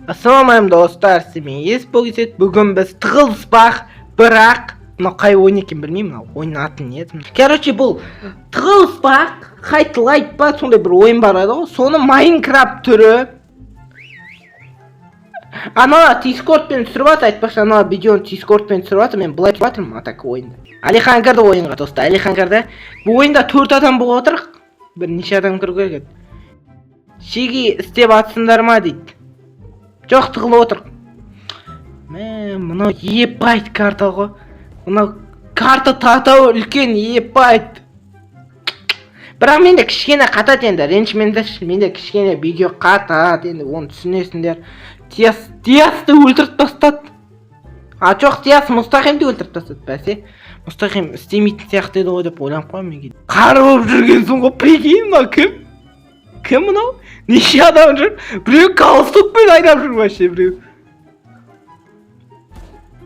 Ассалаумағалейкум достар, сізбен бұл кезет. Бүгін біз тығылыспақ, бірақ мынау қай ойын екен білмеймін, ойынның атын не еді. Короче, бұл тығылыспақ, хайлайт па, сондай бір ойын бар еді ғой. Соны Майнкрафт түрі. Ана Discordпен түсіріп жатыр, айтпақшы, ана видеоны Discordпен түсіріп жатыр, мен былай түсіріп жатырмын атак ойынды. Әлихан кірді ойынға достар, Әлихан кірді. Бұл ойында 4 адам болып отыр. Бірнеше адам кіру керек еді. Шеги істеп атсындар ма дейді. Жоқ, тығылып отыр. Мынау епайт карта ғой. Мынау карта татау үлкен епайт. Бірақ менде кішкене қатады енді. Ренжімеңдер, менде кішкене видео қатады. Енді оны түсінесіңдер. Диасты өлтіріп тастады. Жоқ, Диас Мұстахимді өлтіріп тастады. Бәсе, Мұстахим істемейтін сияқты еді ғой деп ойланып қоймын. Қар болып жүргенсің ғой, прикинь, мынау кім? Кім мынау? Неше адам жүр? Біреу галстукпен айдап жүр вообще біреу.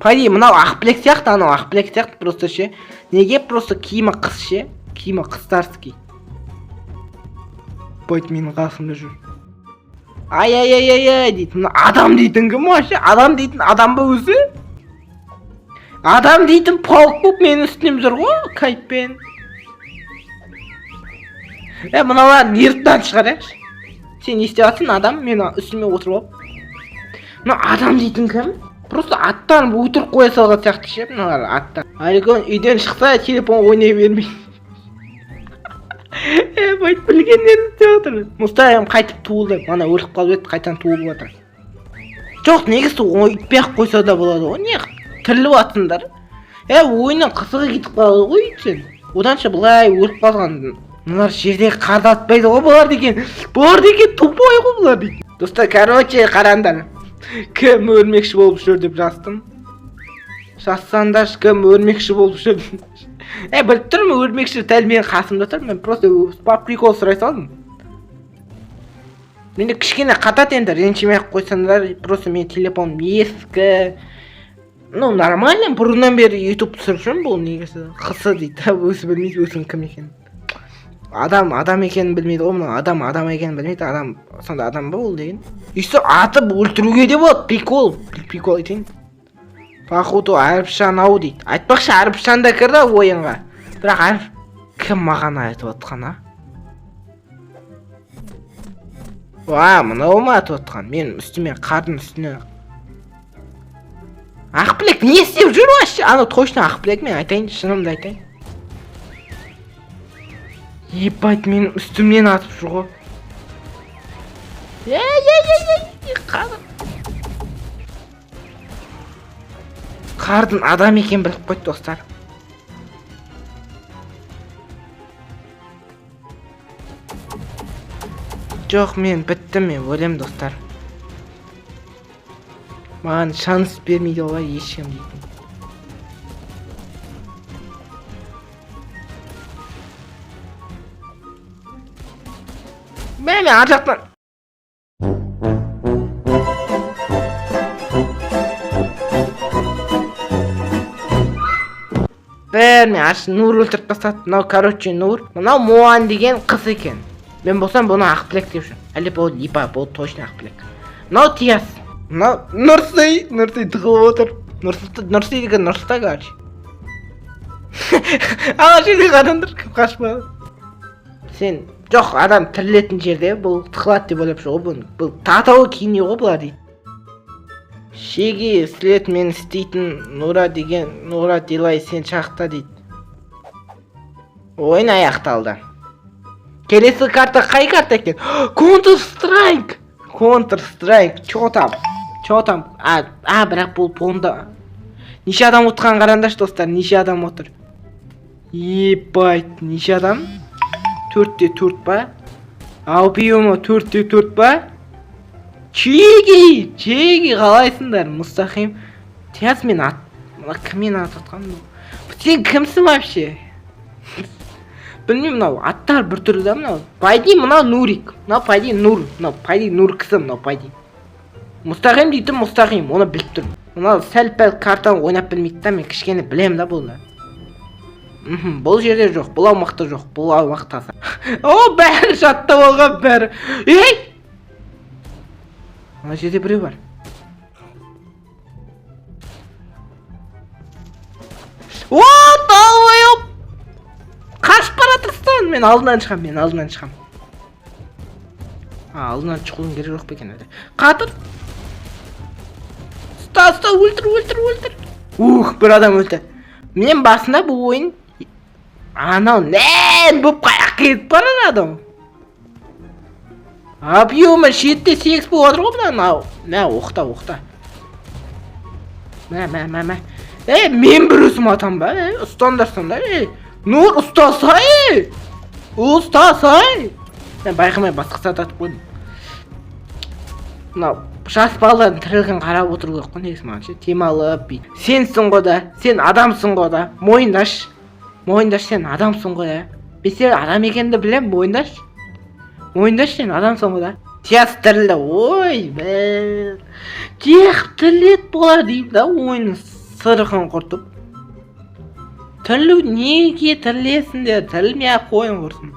Пойди, мынау ақбілек сияқты, анау ақбілек сияқты просто ше. Неге просто киімі қыз ше? Киімі қыздарский. Бойт менің қасымда жүр. Ай дейді. Мына адам дейтін кім вообще? Адам дейтін адам ба өзі? Адам дейтін паук болып менің үстінем жүр ғой, кайппен. Мыналар нервтан шығар, Сен не істеп жатсың, адам? Мен үстіме отырып алып. Мына адам дейтін кім? Просто аттан өтірік қоя салған сияқты ше, мыналар аттан. Әлгі үйден шықса, телефон ойнай бермейді. Байт білгеннен істеп отыр. Мұстахим қайтып туылды. Мана өліп қалып еді, қайтадан туылып отыр. Жоқ, негізі өйтпей-ақ қойса да болады ғой. Не тіріліп жатсыңдар? Ойынның қызығы кетіп қалады ғой сен. Оданша былай өліп қалған. Бұлар жерде қарды атпайды ғой, бұлар деген тупой ғой бұлар деген. Достар, короче, қараңдар. Кім өлмекші болып жүр деп жаздым. Жазсаңдар, кім өлмекші болып жүр. Біліп тұрмын, өлмекші дәл менің қасымда тұр. Мен просто по прикол сұрай салдым. Менде кішкене қатады енді, ренжімей-ақ қойсаңдар. Просто мен телефоным ескі. Нормально, бұрыннан бері YouTube түсіріп жүрмін, бұл негізі. Қысы дейді, өзі білмейді өзінің кім екенін. Адам екенін білмейді ғой, мына адам екенін білмейді, адам сонда адам ба ол деген. Үйсі атып өлтіруге де болады, прикол айтайын. Походу әріпшан ау дейді. Айтпақшы, әріпшан да кірді ойынға. Бірақ кім маған айтып отқан, мынау ма айтып отқан? Мен үстіме, қардың үстіне. Ақбілек не істеп жүр вообще? Ана точно ақбілек, мен айтайын, шынымды айтайын. Ебать, мен үстімнен атып жүр ғой. Қардың адам екен біліп қойды достар. Жоқ, мен біттім, мен өлем достар. Маған шанс бермейді олай ешкім дейтін. Мен ар жақтан. Мен аршы Нур өлтіріп тастады. Мынау, короче, Нур. Мынау Муан деген қыз екен. Мен болсам бұны ақбілек деп жүрмін. Әлі бұл липа, бұл точно ақбілек. Мынау Тияс. Мынау Нұрсей тығылып отыр. Нұрсей деген Нұрсыта, короче. Ана жерде қараңдар, кім қашып қалды. Сен жоқ, адам тірілетін жерде бұл тықылады деп ойлап жүр ғой. Бұл татауы киіне ғой бұлар дейді. Шеги слет мен істейтін Нура Дилай сен шақта дейді. Ойын аяқталды. Келесі карта қай карта екен? Counter-Strike. Чо там? Бірақ бұл понда. Неше адам отырған қараңдаршы достар, неше адам отыр. Ебайт, неше адам? 4-те 4 ба? Аупиума 4-те 4 ба? Чеги қалайсыңдар? Мұстахим. Тияс мен кіммен ататқан бұл? Сен кімсің вообще? Білмеймін, мынау аттар бір түрі да мынау. Пайди мынау Нурик. Мынау пайди Нур. Мынау пайди Нур кісі, мынау пайди. Мұстахим дейтін Мұстахим, оны біліп тұрмын. Мынау сәл-пәл картаны ойнап білмейді да, мен кішкене білем да бұны. Бұл жерде жоқ, бұл аумақта жоқ, бұл аумақта таза. Бәрі жатта болған бәрі. Ана жерде біреу бар. Долбоёб! Қашып бара жатырсың. Мен алдынан шығам. Алдынан шығудың керегі жоқ екен әлі. Қатыр. Ұста, өлтір. Бір адам өлді. Мен басында бұл ойын анау нән болып қаяққа кетіп бара жатыр. Объемы 7-8 болып отыр ғой мынау. Мә, оқта. Мә. Мен бір өзім атам ба? Ұстандарсыңдар. Нұр, ұстасай! Мен байқамай басқасы ататып қойдым. Мынау жас балалардың тірлігін қарап отыру керек қой негізі маған ше. Демалып, сенсің ғой да, сен адамсың ғой да. Мойындаш, сен адамсың ғой да. Мен сен адам екенді білем, мойындаш сен адамсың ғой да. Тияс тірілді, ой бәл. Тек тірлет болар деймін да, ойының сырқын құртып. Тірлу неге тірлесіңдер, тірлмей-ақ қойын құрсын.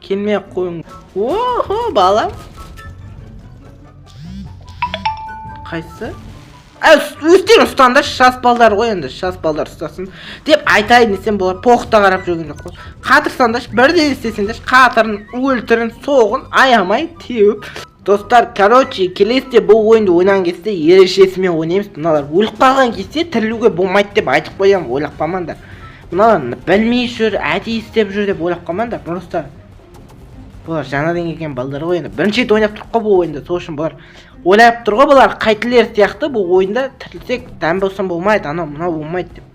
Келмей-ақ қойын. Охо, балам. Қайсы? Өстен ұстаңдар, жас балдар ғой енді, жас балдар ұстасын деп айтайын десем болар, поқта қарап жүрген жоқ қой. Қатырсаңдар, бірден істесеңдер, қатырын, өлтірін, соғын, аямай, теуіп. Достар, келесте бұл ойынды ойнаған кезде ережесімен ойнаймыз. Мыналар өліп қалған кезде тірілуге болмайды деп айтып қоямын, ойлап қалмаңдар. Мыналар білмей жүр, әдейі істеп жүр деп ойлап қалмаңдар. Просто бұлар жаңадан келген балдар ғой енді. Бірінші рет ойнап тұрық қой бұл ойында, сол үшін бұлар ойлап тұр ғой, бұлар қайтілер сияқты бұл ойында тірілсек дәм болсын болмайды, анау мынау болмайды деп.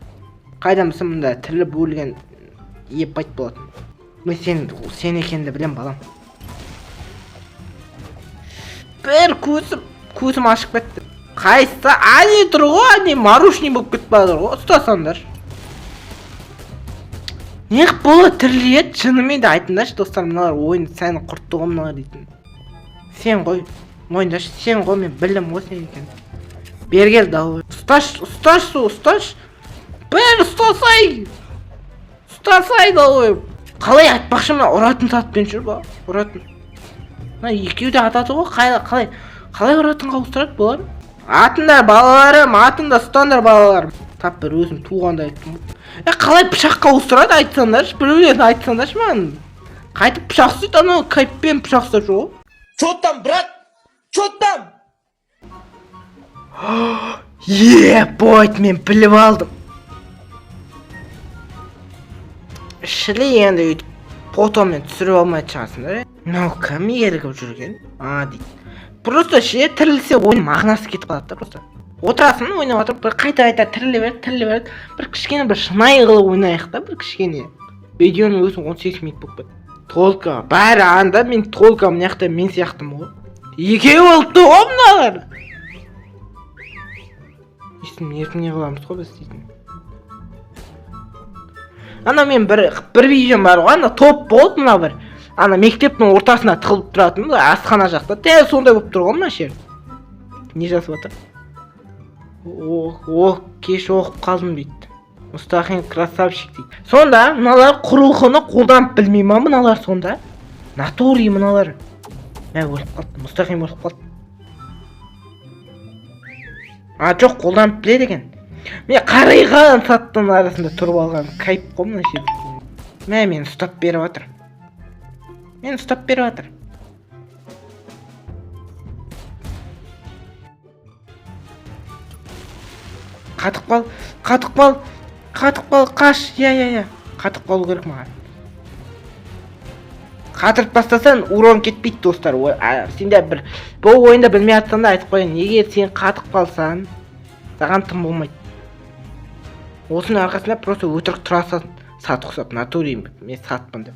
Қайдан білсін мұнда тіріліп өлген еп байт болатын. Мен сен екенді білем балам. Бір көзім ашық бәтті. Қайсы, ане тұр ғой, ане марушни болып кетіп бадыр ғой, ұстасаңдар. Неғып болы тірілет, шынымен де айтындашы достар, мыналар ойын сәні құртты ғой мыналар дейтін. Сен ғой, мойындаш, сен ғой, мен білдім ғой сен екен. Бергел дауы. Ұсташ. Бір ұстасай дауы. Қалай айтпақшы мына ұратын сатпен жүр ба? Ұратын. Екеу де ататы ғой, қалай ұратынға ұстырады болар? Атындар балаларым, атында ұстандар балаларым. Тап бір өзім туғанда айттым. Қалай пышаққа ұстырады айтсаңдаршы, біреулерін айтсаңдаршы маған. Қайтып пышақ ұстайды, анау кайппен пышақ ұстап жүр ғой. Чё там, брат? Чё там? Бойт, мен біліп алдым. Шілі енді өйтіп фотомен түсіріп алмай шығасыңдар. Мынау кім ерігіп жүрген? Дейді. Просто ше тірілсе ойын мағынасы кетіп қалады да просто. Отырасын ойнап отырып, бір қайта тіріле береді. Бір кішкене бір шынайы қылып ойнайық та, бір кішкене. Видеоның өзі 18 минут болып кетті. Толка, бәрі анда, мен толка мынаяқта мен сияқтым ғой. Екеу болыпты ғой мыналар. Ертең не қыламыз ғой біз дейтін. Ана мен бір видеом бар ғой, ана топ болды мына бір. Ана мектептің ортасына тығылып тұратын, асхана жақта. Дәл сондай болып тұр ғой мына шер. Не жазып жатыр? Кеш оқып қалдым дейді. Мұстахин красавчик дейді. Сонда мыналар құрылғыны қолданып білмей ма мыналар сонда? Натури мыналар. Өліп қалды. Мұстахин өліп қалды. Жоқ, қолданып біледі екен. Мен қарайған саттың арасында тұрып алған кайп қой мына жерде. Мені ұстап беріп жатыр. Қатып қал, қаш. Қатып қалу керек маған. Қатырып бастасан урон кетпейді достар. Сенде бұл ойында білмей атсам да айтып қойын. Егер сен қатып қалсан, саған тым болмайды. Осының арқасында просто өтірік тұрасың. Сат ұқсап, натури мен сатпын деп.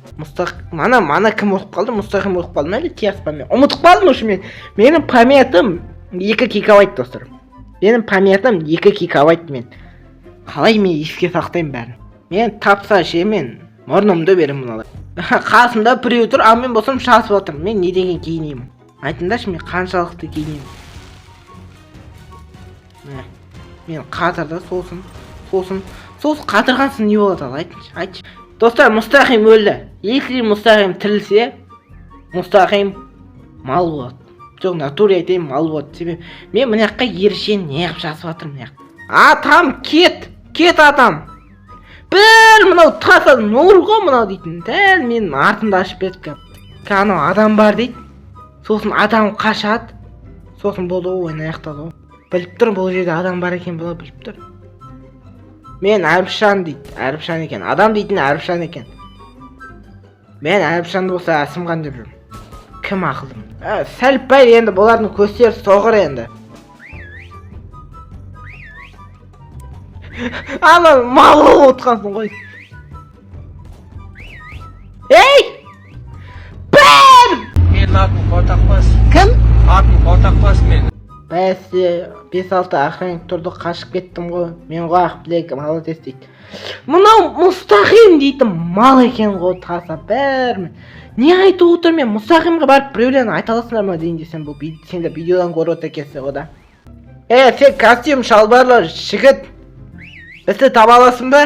Мана кім оқып қалды? Мұстахим оқып қалды ма әлі? Тияс па мен? Ұмытып қалдым ұшы мен. Менің памятым 2 гигабайт достар. Менің памятым 2 гигабайт мен. Қалай мен еске сақтаймын бәрін? Мен тапса ше мен мұрнымды берем мыналар. Қасымда біреу тұр, ал мен болсам шасып отыр. Мен не деген киінемін? Айтыңдаршы мен қаншалықты киінемін? Мен қатырды сосын қатырғансың не болады ал айтшы. Достар, Мұстахим өлді. Если Мұстахим тірілсе, Мұстахим мал болады. Жоқ, натуре айтайын, мал болады. Себебі мен мына жаққа ершен неғып жазып жатырмын мына жаққа. Атам, кет атам. бір мынау таса нұр ғой мынау дейтін. Дәл менің артымды ашып берді. Анау адам бар дейді. Сосын адам қашады. Сосын болды ғой ойын аяқтады ғой. Біліп тұр бұл жерде адам бар екен бұла біліп тұр. Мен Әріпшан дейді. Әріпшан екен. Адам дейтін Әріпшан екен. Мен Әріпшанды болса асымған деп жүрмін. Кім ақылдым? Сәл пәл енді бұлардың көздері соғыр енді. Ана мал болып отқансың ғой. Ей! Бәр! Менің атым Ботақбас. Кім? Атым Ботақбас мен. Бәсе 5-6 охранник тұрды қашып кеттім ғой. Мен ғой Ақбілек молодец дейді. Мынау Мұстақим дейтін мал екен ғой таса бәрі. Не айтып отыр мен Мұстақимға барып біреулерін айта аласыңдар ма дейін десем бұл сендер видеодан көріп отыр екенсің ғой да. Сен костюм шалбарлы жігіт. Бізді таба аласың ба?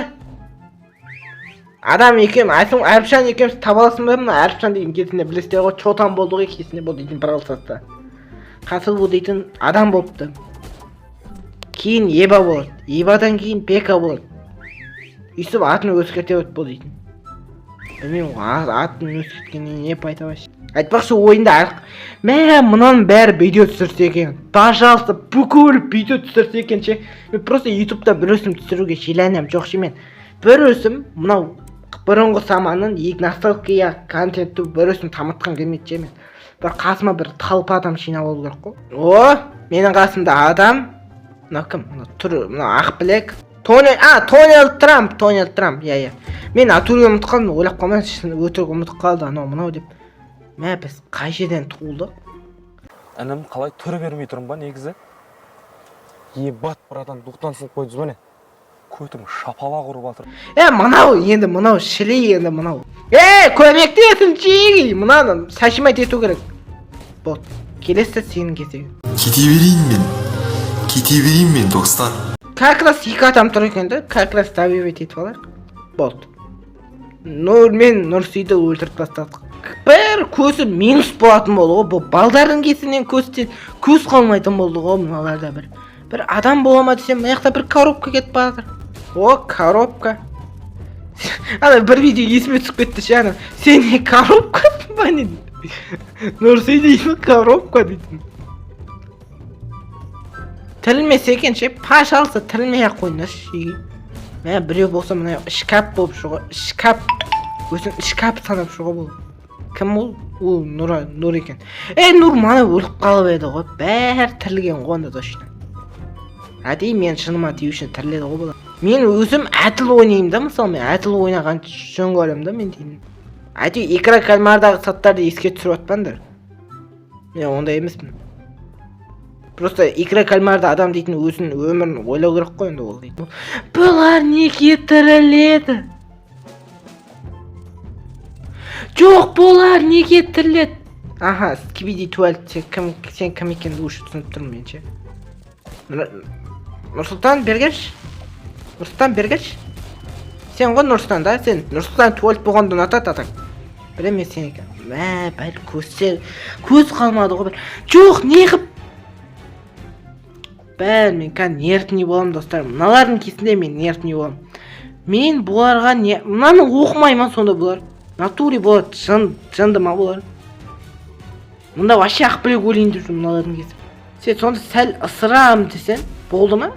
Адам екем, Әріпшан екеміз таба аласың ба? Мына Әріпшан деген кезінде білесіздер ғой чотан болды ғой кезінде бұл дейтін пралсатта. Қасыл бұл дейтін адам болыпты. Кейін Еба болады. Ебадан кейін Бека болады. Үйтіп атын өзгерте өтіп бұл дейтін. Білмеймін атын өзгерткеннен не пайда бар. Айтпақшы ойында мә мұның бәрі видео түсірсе екен. Пожалуйста бүкіл видео түсірсе екен ше. Мен просто ютубта бір өсім түсіруге шиланам жоқ ше мен. Бір өсім мынау бұрынғы саманның игнасталкия контентті бір өсім тамытқан келмейді ше мен. Бір қасыма бір талпа адам жинап алу керек қой. О, менің қасымда адам. Мынау кім? Мынау Ақбілек. Дональд Трамп. Я. Мен атуды ұмытқан, ойлап қалмайын, өтірік ұмытып қалды мынау деп. Мә біз қай жерден туылдық? Інім қалай түрі бермей тұрым ба негізі? Ебат братан, доқтансынып қойдыз ба не? Көтім шапала құрып атыр. Мынау шілей енді мынау. Көмектесін жеги. Мынаны сәшімайт ету керек. Бол, келесі сенің кезегі. Кете берейін мен достар. Как раз екі адам тұр екен де, как раз добивать етіп алайық. Болды. Мен Нұрсүйді өлтіріп тастадық. Бір көзі минус болатын болды ғой. Бұл балдардың кесінен көз қалмайтын болды ғой мыналарда бір. Бір адам бола ма десем, мына жақта бір коробка кетіп баратыр. О, коробка. Бір видео есіме түсіп кетті ше. Сен не коробкасың ба не? Нұрсүй дейсің коробка дейтін. Тілмесе екен ше, пожалуйста тілмей-ақ қойыңдаршы. Мә біреу болса мына шкаф болып шығу. Шкаф. Өзің шкаф санап шығу бұл. Кім ол? Ол Нұр екен. Нұр мана өліп қалып еді ғой. Бәрі тірілген ғой онда точно. Әдей мен шыныма тию үшін тіріледі ғой бұл. Мен өзім әділ ойнаймын да, мысалы мен әділ ойнаған жөн көремін да мен деймін. Әдей Икра кальмардағы саттарды еске түсіріп отпаңдар. Мен ондай емеспін. Просто Икра кальмарда адам дейтін өзінің өмірін ойлау керек қой енді ол дейді. Бұлар неге тіріледі? Жоқ, бұлар неге тіріледі? Аха, Скибиди туалет, сен кім екенді уже түсініп тұрмын мен ше. Нұрсұлтан бергеш? Сен ғой Нұрсұлтан да? Сен Нұрсұлтан туалет болғанды ұнатады атаң. Білем мен сен екен. Мә, бәл көз қалмады ғой бір. Жоқ, не қып? Бәл, мен қан нервный болам достар. Мыналардың кесінде мен нервный болам. Мен бұларға мынаны оқымаймын сонда бұлар. Натуре болады, жынды ма бұлар? Мұнда вообще Ақбілек өлейін деп жүрмін мыналардың кесіп. Сен сонда сәл ысырам десен, болды ма?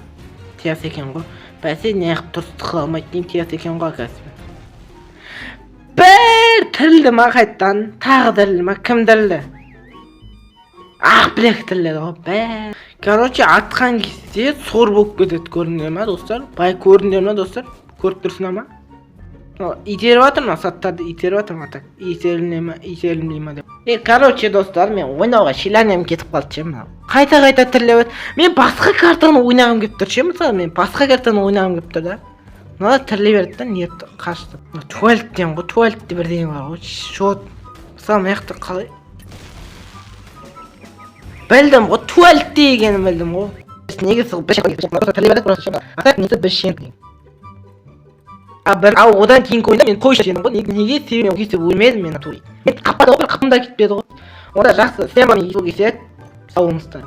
Тияс екен ғой. Бәсе неғып тұрсты қыламайды дейм, тияс екен ғой кәсібі. Бір тірілді ма қайттан? Тағы тірілді ма? Кім тірілді? Ақбілек тіріледі ғой. Бәр. Короче, атқан кезде сор болып кетеді, көрдіңдер ма достар? Бай көрдіңдер ма достар? Көріп тұрсыңдар ма? Итеріп атыр ма? Саттарды итеріп атыр ма? Итерілмей ма деп. Короче достар, мен ойнауға шиланем кетіп қалды ше мынау. Қайта тірілеп өт. Мен басқа картаны ойнағым келіп тұр ше, мысалы мен басқа картаны ойнағым келіп тұр да. Мына тіріле берді да, нервті қашты. Туалеттен ғой, туалетте бірдеңе бар ғой. Шот. Мысалы мына жақта қалай? Білдім ғой, туалетте екенін білдім ғой. Негізі тіріле берді просто ше. Атақ несі біз шен. Одан кейін қойда мен қойшы едім ғой. Неге себебі мен кесе өлмедім мен атури. Мен қаппады ғой, бір қапымда кетпеді ғой. Онда жақсы, сен бана ел кеседі. Сау болыңыздар.